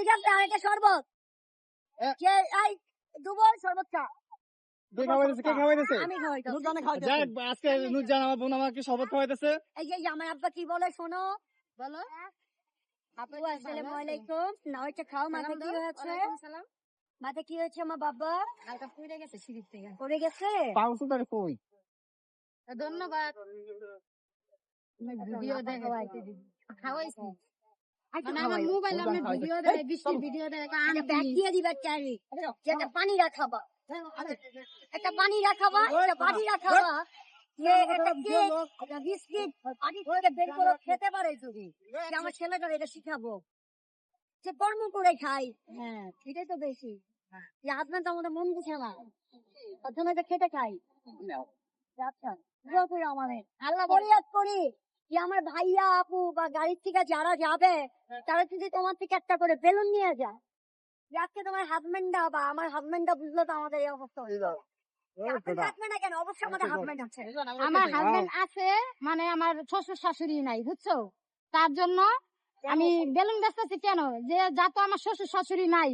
ঠিক আছে, আরেকটা শরবত কে এই দুবল শরবত খা। কে খাওয়াইতেছে? আমি খাওয়াইতাছি। যাক, আজকে নুরজান আমার বোন আমাকে শপথ খাওয়াইতেছে। এই যে আমার আব্বা কি বলে শোনো, বলো। আসসালামু আলাইকুম। নাও এটা খাও। মাথায় কি হয়েছে? মাথায় কি হয়েছে আমার বাবা? পড়ে গেছে সিঁড়ি থেকে। পড়ে গেছে? পাউসু তার কই? ধন্যবাদ। ভিডিও দেখো খাওয়াইছি। আমার মোবাইল আমি ভিডিও দেয়, বৃষ্টির ভিডিও দেয়, ব্যাগ দিয়ে দিবা চারি। একটা পানি রাখাবা, একটা পানি রাখাবা, একটা পানি রাখাবা। একটা কেক, একটা বিস্কিট পানি থেকে বের করে খেতে পারে যদি। আমার ছেলেটা এটা শিখাবো, সে কর্ম করে খাই। হ্যাঁ, এটাই তো বেশি। হাজবেন্ড আমাদের মন দিচ্ছে না, তার জন্য এটা খেতে খাই। আচ্ছা, দোয়া করো আমাদের। আল্লাহ ফরিয়াদ করি যে আমার ভাইয়া আপু বা গাড়ির থেকে যারা যাবে তারা যদি তোমার থেকে একটা করে বেলুন নিয়ে যায়, যে আজকে তোমার হাজবেন্ডা বা আমার হাজবেন্ডা বুঝলো তো আমাদের এই অবস্থা হইলো। থাকবে না কেন? অবশ্যই আমাদের হাজবেন্ড আছে। আমার হাজবেন্ড আছে, মানে আমার শ্বশুর শাশুড়ি নাই, বুঝছো? তার জন্য আমি বেলুন বেচতেছি কেন, যে যা তো আমার শ্বশুর শাশুড়ি নাই,